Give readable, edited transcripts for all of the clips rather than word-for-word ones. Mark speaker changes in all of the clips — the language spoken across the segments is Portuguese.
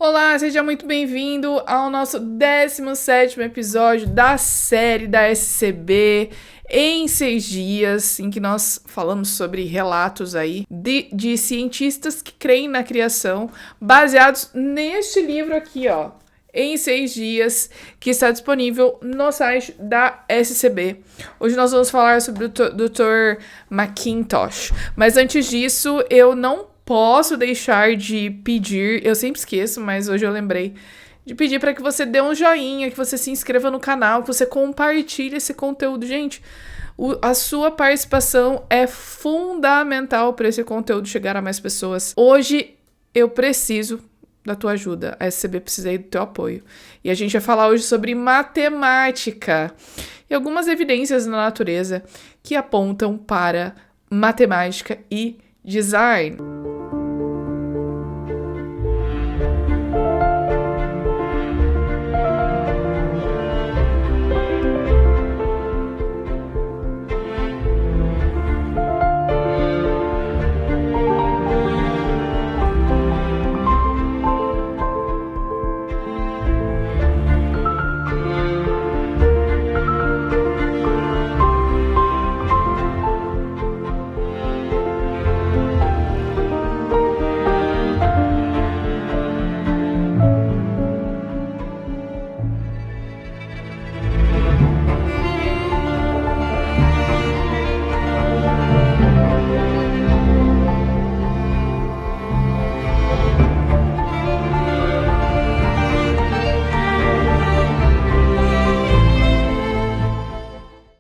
Speaker 1: Olá, seja muito bem-vindo ao nosso 17º episódio da série da SCB em 6 dias, em que nós falamos sobre relatos aí de cientistas que creem na criação, baseados neste livro aqui, ó, em 6 dias, que está disponível no site da SCB. Hoje nós vamos falar sobre o Dr. McIntosh, mas antes disso, eu não posso deixar de pedir, eu sempre esqueço, mas hoje eu lembrei, de pedir para que você dê um joinha, que você se inscreva no canal, que você compartilhe esse conteúdo. Gente, a sua participação é fundamental para esse conteúdo chegar a mais pessoas. Hoje eu preciso da tua ajuda, a SCB precisa do teu apoio. E a gente vai falar hoje sobre matemática e algumas evidências na natureza que apontam para matemática e design.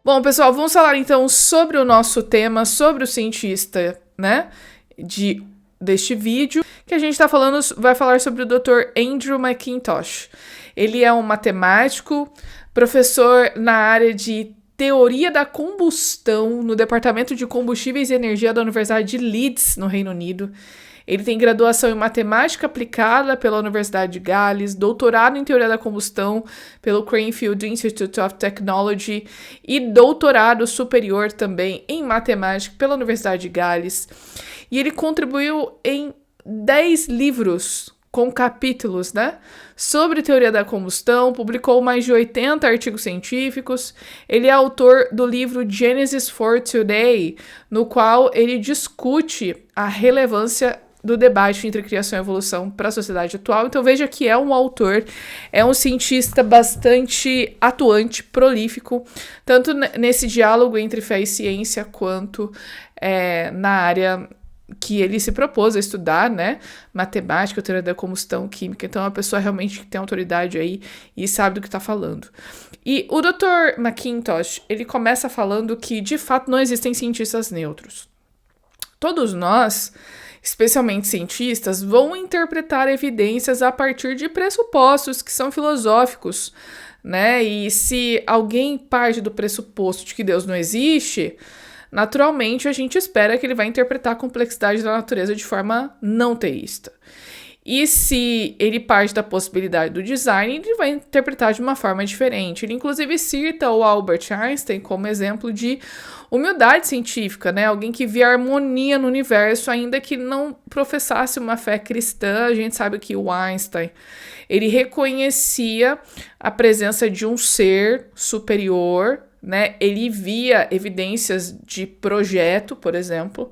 Speaker 1: Bom, pessoal, vamos falar então sobre o nosso tema, sobre o cientista, né, deste vídeo, que a gente vai falar sobre o Dr. Andrew McIntosh. Ele é um matemático, professor na área de teoria da combustão no Departamento de Combustíveis e Energia da Universidade de Leeds, no Reino Unido. Ele tem graduação em matemática aplicada pela Universidade de Gales, doutorado em teoria da combustão pelo Cranfield Institute of Technology e doutorado superior também em matemática pela Universidade de Gales. E ele contribuiu em 10 livros com capítulos, né, sobre teoria da combustão, publicou mais de 80 artigos científicos. Ele é autor do livro Genesis for Today, no qual ele discute a relevância do debate entre criação e evolução para a sociedade atual. Então veja que é um autor, é um cientista bastante atuante, prolífico, tanto nesse diálogo entre fé e ciência, quanto na área que ele se propôs a estudar, né, matemática, teoria da combustão, química. Então é uma pessoa realmente que tem autoridade aí e sabe do que está falando. E o Dr. McIntosh, ele começa falando que, de fato, não existem cientistas neutros. Todos nós, especialmente cientistas, vão interpretar evidências a partir de pressupostos que são filosóficos, né? E se alguém parte do pressuposto de que Deus não existe, naturalmente a gente espera que ele vai interpretar a complexidade da natureza de forma não teísta. E se ele parte da possibilidade do design, ele vai interpretar de uma forma diferente. Ele, inclusive, cita o Albert Einstein como exemplo de humildade científica, né? Alguém que via harmonia no universo, ainda que não professasse uma fé cristã. A gente sabe que o Einstein, ele reconhecia a presença de um ser superior, né? Ele via evidências de projeto, por exemplo,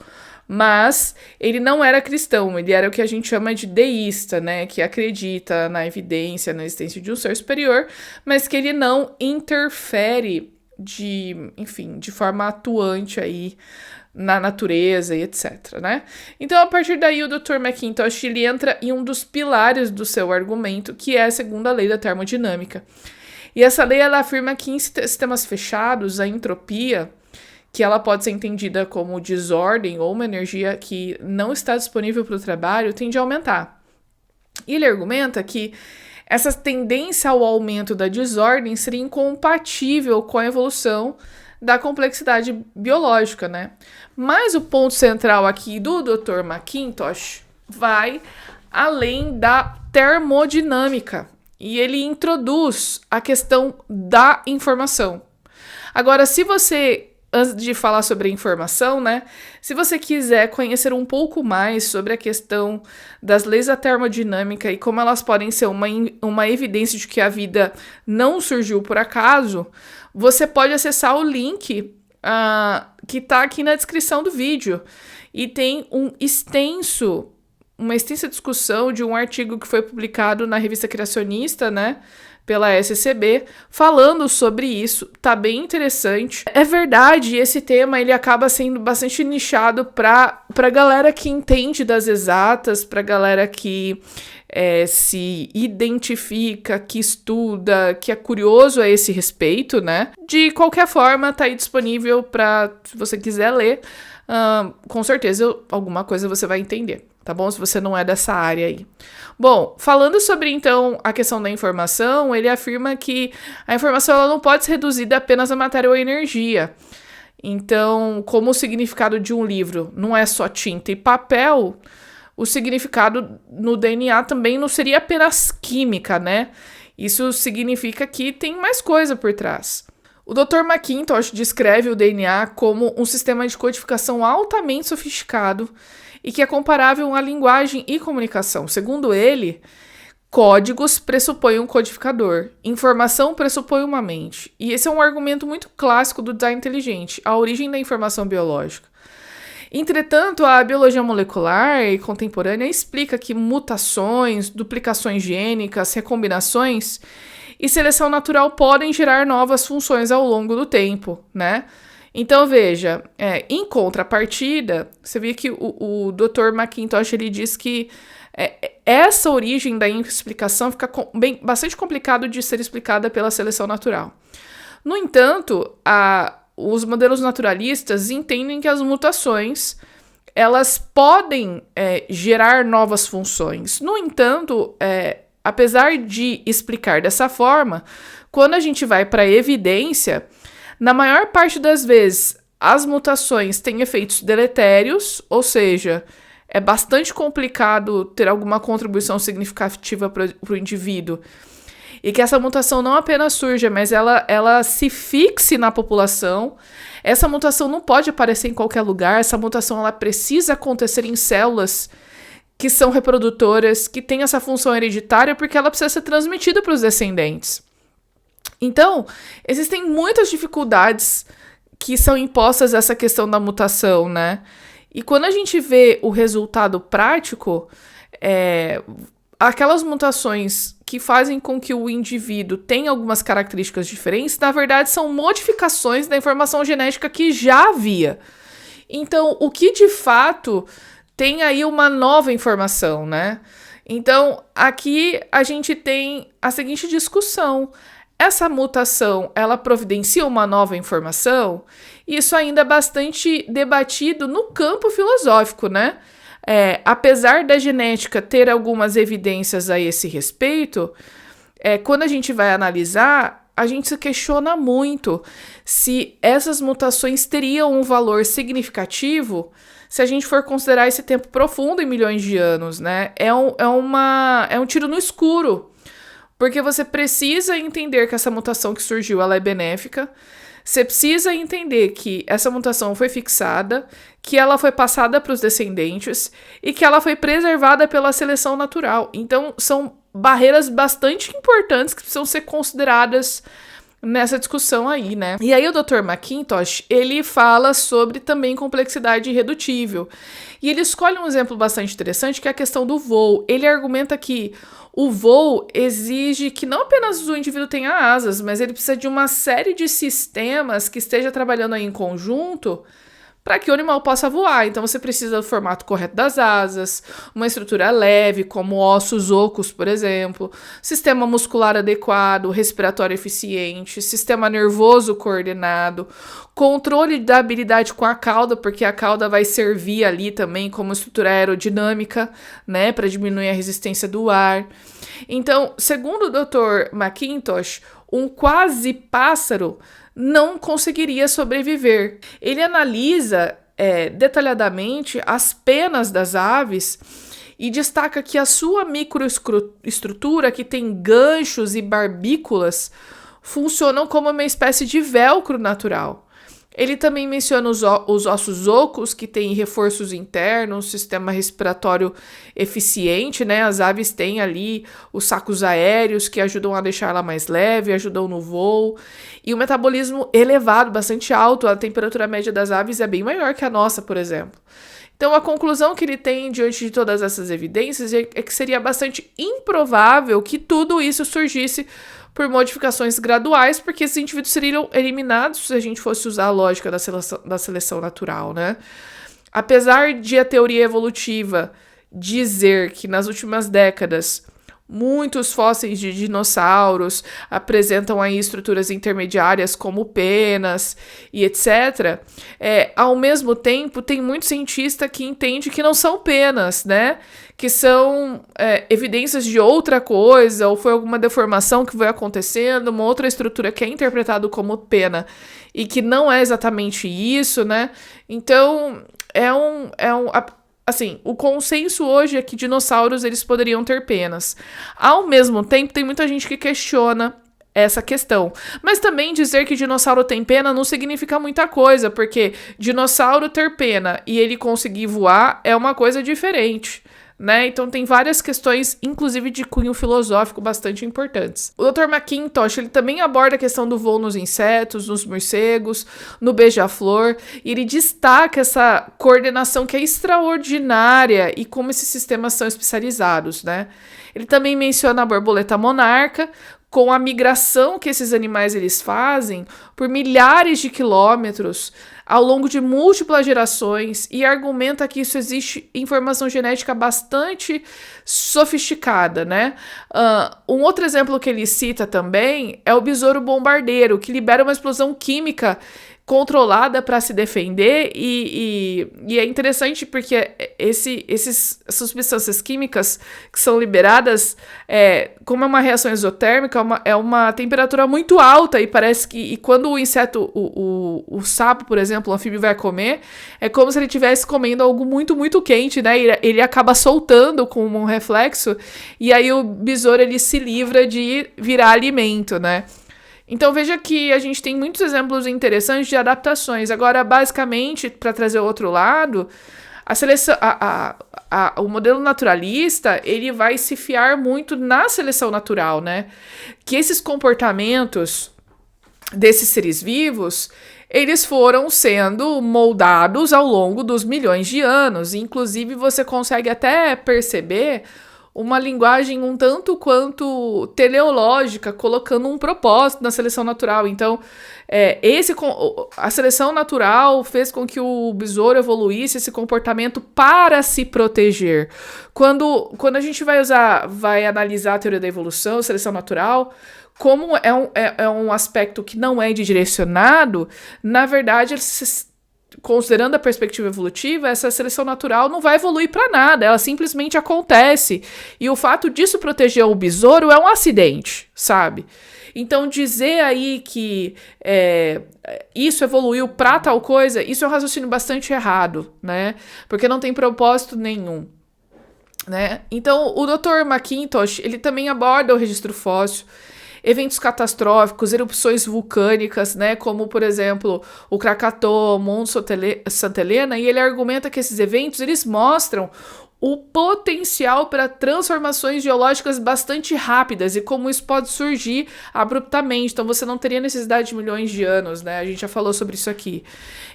Speaker 1: mas ele não era cristão, ele era o que a gente chama de deísta, né, que acredita na evidência, na existência de um ser superior, mas que ele não interfere de forma atuante aí na natureza e etc, né? Então, a partir daí, o Dr. McIntosh, ele entra em um dos pilares do seu argumento, que é a segunda lei da termodinâmica. E essa lei, ela afirma que em sistemas fechados, a entropia, que ela pode ser entendida como desordem ou uma energia que não está disponível para o trabalho, tende a aumentar. E ele argumenta que essa tendência ao aumento da desordem seria incompatível com a evolução da complexidade biológica, né? Mas o ponto central aqui do Dr. McIntosh vai além da termodinâmica e ele introduz a questão da informação. Agora, se você antes de falar sobre a informação, né? Se você quiser conhecer um pouco mais sobre a questão das leis da termodinâmica e como elas podem ser uma evidência de que a vida não surgiu por acaso, você pode acessar o link que está aqui na descrição do vídeo. E tem uma extensa discussão de um artigo que foi publicado na revista Criacionista, né? Pela SCB, falando sobre isso, tá bem interessante. É verdade, esse tema ele acaba sendo bastante nichado pra galera que entende das exatas, pra galera que se identifica, que estuda, que é curioso a esse respeito, né? De qualquer forma, tá aí disponível pra, se você quiser ler, com certeza alguma coisa você vai entender, tá bom? Se você não é dessa área aí. Bom, falando sobre, então, a questão da informação, ele afirma que a informação ela não pode ser reduzida apenas a matéria ou energia. Então, como o significado de um livro não é só tinta e papel, o significado no DNA também não seria apenas química, né? Isso significa que tem mais coisa por trás. O Dr. McIntosh descreve o DNA como um sistema de codificação altamente sofisticado e que é comparável à linguagem e comunicação. Segundo ele, códigos pressupõem um codificador, informação pressupõe uma mente. E esse é um argumento muito clássico do design inteligente, a origem da informação biológica. Entretanto, a biologia molecular e contemporânea explica que mutações, duplicações gênicas, recombinações e seleção natural podem gerar novas funções ao longo do tempo, né? Então, veja, em contrapartida, você vê que o Dr. McIntosh ele diz que essa origem da explicação fica bastante complicado de ser explicada pela seleção natural. No entanto, os modelos naturalistas entendem que as mutações elas podem gerar novas funções. No entanto, apesar de explicar dessa forma, quando a gente vai para a evidência, na maior parte das vezes, as mutações têm efeitos deletérios, ou seja, é bastante complicado ter alguma contribuição significativa para o indivíduo. E que essa mutação não apenas surja, mas ela se fixe na população. Essa mutação não pode aparecer em qualquer lugar, essa mutação ela precisa acontecer em células que são reprodutoras, que têm essa função hereditária, porque ela precisa ser transmitida para os descendentes. Então, existem muitas dificuldades que são impostas a essa questão da mutação, né? E quando a gente vê o resultado prático, aquelas mutações que fazem com que o indivíduo tenha algumas características diferentes, na verdade, são modificações da informação genética que já havia. Então, o que de fato tem aí uma nova informação, né? Então, aqui a gente tem a seguinte discussão. Essa mutação, ela providencia uma nova informação? Isso ainda é bastante debatido no campo filosófico, né? Apesar da genética ter algumas evidências a esse respeito, quando a gente vai analisar, a gente se questiona muito se essas mutações teriam um valor significativo se a gente for considerar esse tempo profundo em milhões de anos, né? É um tiro no escuro. Porque você precisa entender que essa mutação que surgiu, ela é benéfica. Você precisa entender que essa mutação foi fixada, que ela foi passada para os descendentes e que ela foi preservada pela seleção natural. Então, são barreiras bastante importantes que precisam ser consideradas nessa discussão aí, né? E aí o Dr. McIntosh, ele fala sobre também complexidade irredutível. E ele escolhe um exemplo bastante interessante, que é a questão do voo. Ele argumenta que o voo exige que não apenas o indivíduo tenha asas, mas ele precisa de uma série de sistemas que esteja trabalhando aí em conjunto para que o animal possa voar. Então você precisa do formato correto das asas, uma estrutura leve, como ossos ocos, por exemplo, sistema muscular adequado, respiratório eficiente, sistema nervoso coordenado, controle da habilidade com a cauda, porque a cauda vai servir ali também como estrutura aerodinâmica, né, para diminuir a resistência do ar. Então, segundo o Dr. McIntosh, um quase pássaro não conseguiria sobreviver. Ele analisa detalhadamente as penas das aves e destaca que a sua microestrutura, que tem ganchos e barbículas, funcionam como uma espécie de velcro natural. Ele também menciona os ossos ocos, que têm reforços internos, sistema respiratório eficiente, né? As aves têm ali os sacos aéreos que ajudam a deixar ela mais leve, ajudam no voo. E o metabolismo elevado, bastante alto, a temperatura média das aves é bem maior que a nossa, por exemplo. Então, a conclusão que ele tem diante de todas essas evidências é que seria bastante improvável que tudo isso surgisse por modificações graduais, porque esses indivíduos seriam eliminados se a gente fosse usar a lógica da seleção natural, né? Apesar de a teoria evolutiva dizer que nas últimas décadas muitos fósseis de dinossauros apresentam aí estruturas intermediárias como penas e etc. Ao mesmo tempo, tem muito cientista que entende que não são penas, né? Que são evidências de outra coisa, ou foi alguma deformação que foi acontecendo, uma outra estrutura que é interpretado como pena e que não é exatamente isso, né? Então, assim, o consenso hoje é que dinossauros eles poderiam ter penas. Ao mesmo tempo, tem muita gente que questiona essa questão. Mas também dizer que dinossauro tem pena não significa muita coisa, porque dinossauro ter pena e ele conseguir voar é uma coisa diferente, né? Então tem várias questões, inclusive de cunho filosófico, bastante importantes. O Dr. McIntosh, ele também aborda a questão do voo nos insetos, nos morcegos, no beija-flor, e ele destaca essa coordenação que é extraordinária e como esses sistemas são especializados, né? Ele também menciona a borboleta monarca, com a migração que esses animais eles fazem por milhares de quilômetros ao longo de múltiplas gerações, e argumenta que isso existe informação genética bastante sofisticada, né? Um outro exemplo que ele cita também é o besouro bombardeiro, que libera uma explosão química controlada para se defender, e é interessante porque essas substâncias químicas que são liberadas, como é uma reação exotérmica, é uma temperatura muito alta, e parece que quando o inseto, o sapo, por exemplo, o anfíbio vai comer, é como se ele estivesse comendo algo muito, muito quente, né? Ele acaba soltando com um reflexo, e aí o besouro ele se livra de virar alimento, né? Então veja que a gente tem muitos exemplos interessantes de adaptações. Agora, basicamente, para trazer o outro lado, a seleção, o modelo naturalista, ele vai se fiar muito na seleção natural, né? Que esses comportamentos desses seres vivos, eles foram sendo moldados ao longo dos milhões de anos. Inclusive, você consegue até perceber uma linguagem um tanto quanto teleológica, colocando um propósito na seleção natural. Então, a seleção natural fez com que o besouro evoluísse esse comportamento para se proteger. Quando a gente vai analisar a teoria da evolução, a seleção natural, como é um aspecto que não é direcionado, na verdade, considerando a perspectiva evolutiva, essa seleção natural não vai evoluir para nada, ela simplesmente acontece. E o fato disso proteger o besouro é um acidente, sabe? Então, dizer aí que isso evoluiu para tal coisa, isso é um raciocínio bastante errado, né? Porque não tem propósito nenhum, né? Então, o Dr. McIntosh, ele também aborda o registro fóssil, eventos catastróficos, erupções vulcânicas, né, como, por exemplo, o Krakatoa, Monte Santa Helena, e ele argumenta que esses eventos, eles mostram o potencial para transformações geológicas bastante rápidas e como isso pode surgir abruptamente. Então, você não teria necessidade de milhões de anos, né? A gente já falou sobre isso aqui.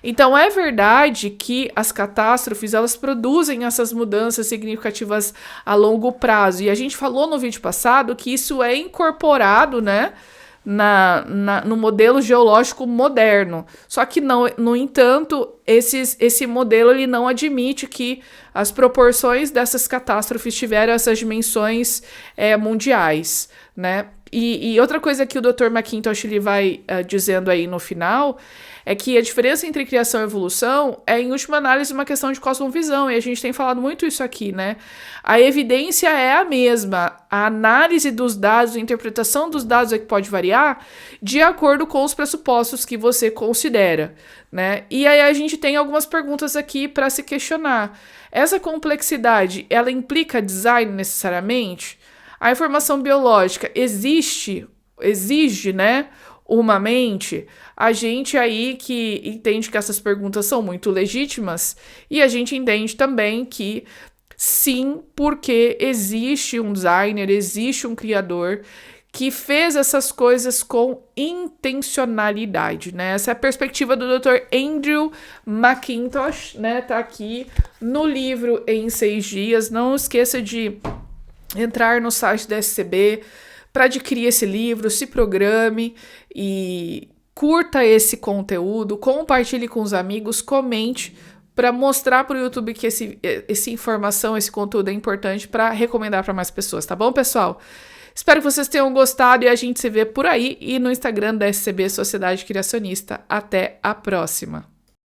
Speaker 1: Então, é verdade que as catástrofes, elas produzem essas mudanças significativas a longo prazo. E a gente falou no vídeo passado que isso é incorporado, né, no modelo geológico moderno. Só que, não, no entanto, esse modelo ele não admite que as proporções dessas catástrofes tiveram essas dimensões mundiais, né? E outra coisa que o Dr. McIntosh ele vai dizendo aí no final é que a diferença entre criação e evolução é, em última análise, uma questão de cosmovisão, e a gente tem falado muito isso aqui, né? A evidência é a mesma, a análise dos dados, a interpretação dos dados é que pode variar de acordo com os pressupostos que você considera, né? E aí a gente tem algumas perguntas aqui para se questionar. Essa complexidade, ela implica design necessariamente? A informação biológica exige, né, uma mente, a gente aí que entende que essas perguntas são muito legítimas e a gente entende também que sim, porque existe um designer, existe um criador que fez essas coisas com intencionalidade, né? Essa é a perspectiva do Dr. Andrew McIntosh, né? Tá aqui no livro Em 6 Dias. Não esqueça de entrar no site da SCB para adquirir esse livro, se programe e curta esse conteúdo, compartilhe com os amigos, comente para mostrar para o YouTube que essa informação, esse conteúdo é importante para recomendar para mais pessoas, tá bom, pessoal? Espero que vocês tenham gostado e a gente se vê por aí e no Instagram da SCB Sociedade Criacionista. Até a próxima!